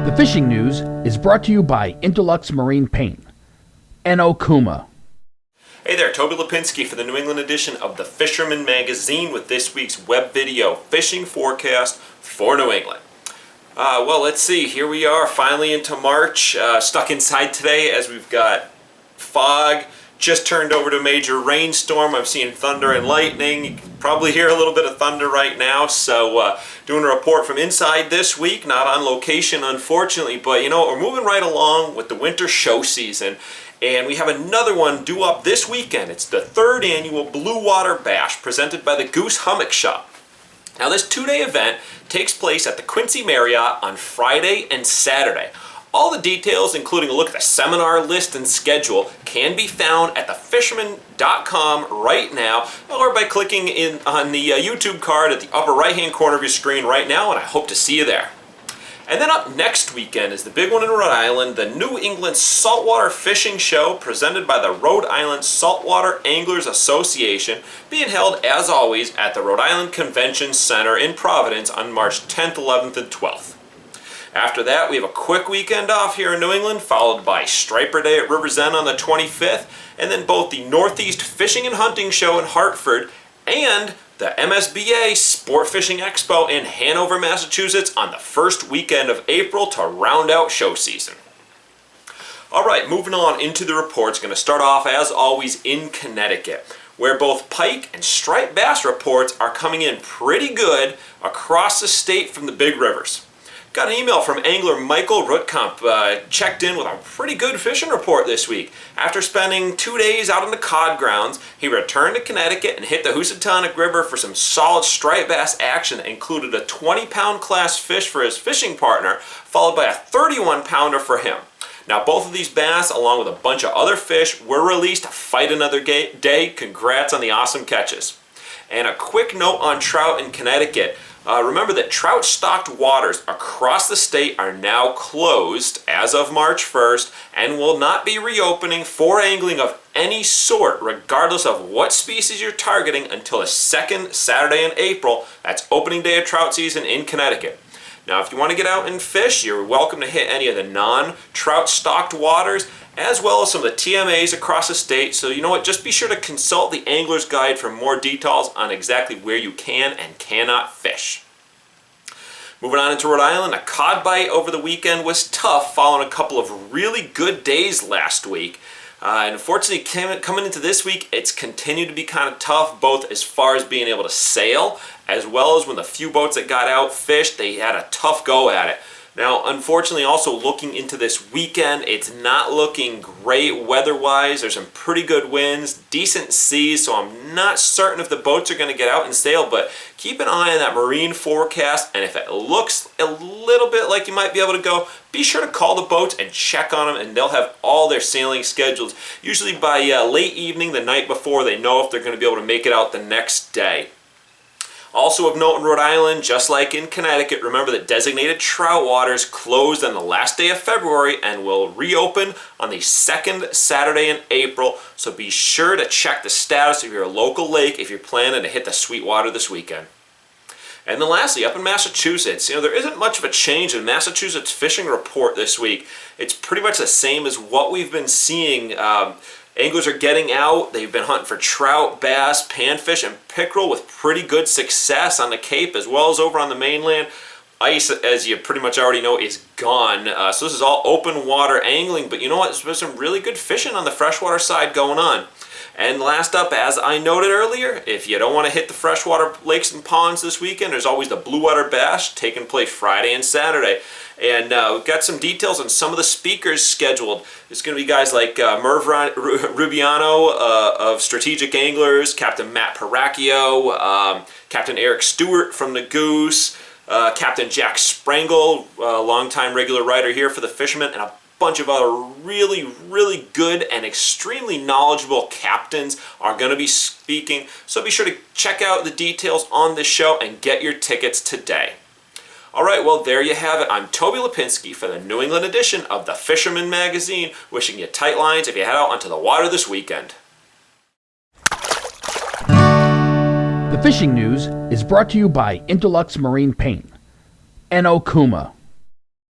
The fishing news is brought to you by Interlux Marine Paint and Okuma. Hey there, Toby Lapinski for the New England edition of the Fisherman magazine with this week's web video fishing forecast for New England. Well, let's see, here we are finally into March, stuck inside today as we've got fog, just turned over to a major rainstorm. I'm seeing thunder and lightning. You can probably hear a little bit of thunder right now, so doing a report from inside this week, not on location unfortunately, but you know, we're moving right along with the winter show season. And we have another one due up this weekend. It's the 3rd Annual Bluewater Bash presented by the Goose Hummock Shop. Now this 2-day event takes place at the Quincy Marriott on Friday and Saturday. All the details, including a look at the seminar list and schedule, can be found at thefisherman.com right now, or by clicking on the YouTube card at the upper right-hand corner of your screen right now, and I hope to see you there. And then up next weekend is the big one in Rhode Island, the New England Saltwater Fishing Show presented by the Rhode Island Saltwater Anglers Association, being held as always at the Rhode Island Convention Center in Providence on March 10th, 11th, and 12th. After that, we have a quick weekend off here in New England, followed by Striper Day at River's End on the 25th, and then both the Northeast Fishing and Hunting Show in Hartford and the MSBA Sport Fishing Expo in Hanover, Massachusetts on the first weekend of April to round out show season. Alright, moving on into the reports. Going to start off as always in Connecticut, where both pike and striped bass reports are coming in pretty good across the state from the big rivers. Got an email from angler Michael Ruttkamp, checked in with a pretty good fishing report this week. After spending 2 days out on the cod grounds, he returned to Connecticut and hit the Housatonic River for some solid striped bass action that included a 20-pound class fish for his fishing partner, followed by a 31-pounder for him. Now both of these bass, along with a bunch of other fish, were released to fight another day. Congrats on the awesome catches. And a quick note on trout in Connecticut. Remember that trout-stocked waters across the state are now closed as of March 1st and will not be reopening for angling of any sort, regardless of what species you're targeting, until the 2nd Saturday in April. That's opening day of trout season in Connecticut. Now, if you want to get out and fish, you're welcome to hit any of the non-trout-stocked waters, as well as some of the TMAs across the state. So you know what, just be sure to consult the Angler's Guide for more details on exactly where you can and cannot fish. Moving on into Rhode Island, a cod bite over the weekend was tough following a couple of really good days last week. And unfortunately, coming into this week, it's continued to be kind of tough, both as far as being able to sail, as well as when the few boats that got out fished, they had a tough go at it. Now, unfortunately, also looking into this weekend, it's not looking great weather-wise. There's some pretty good winds, decent seas, so I'm not certain if the boats are going to get out and sail, but keep an eye on that marine forecast, and if it looks a little bit like you might be able to go, be sure to call the boats and check on them, and they'll have all their sailing schedules. Usually by late evening, the night before, they know if they're going to be able to make it out the next day. Also of note in Rhode Island, just like in Connecticut, remember that designated trout waters closed on the last day of February and will reopen on the 2nd Saturday in April, so be sure to check the status of your local lake if you're planning to hit the Sweetwater this weekend. And then lastly, up in Massachusetts, there isn't much of a change in Massachusetts fishing report this week. It's pretty much the same as what we've been seeing. Anglers are getting out. They've been hunting for trout, bass, panfish, and pickerel with pretty good success on the Cape as well as over on the mainland. Ice, as you pretty much already know, is gone. So this is all open water angling, but you know what? There's some really good fishing on the freshwater side going on. And last up, as I noted earlier, if you don't want to hit the freshwater lakes and ponds this weekend, there's always the Bluewater Bash taking place Friday and Saturday. And we've got some details on some of the speakers scheduled. There's going to be guys like Merv Rubiano of Strategic Anglers, Captain Matt Paracchio, Captain Eric Stewart from the Goose, Captain Jack Sprangle, a longtime regular writer here for the Fisherman, and a bunch of other really good and extremely knowledgeable captains are going to be speaking. So be sure to check out the details on this show and get your tickets today. Alright, well there you have it. I'm Toby Lapinski for the New England edition of the Fisherman magazine, wishing you tight lines if you head out onto the water this weekend. The fishing news is brought to you by Interlux Marine Paint and Okuma.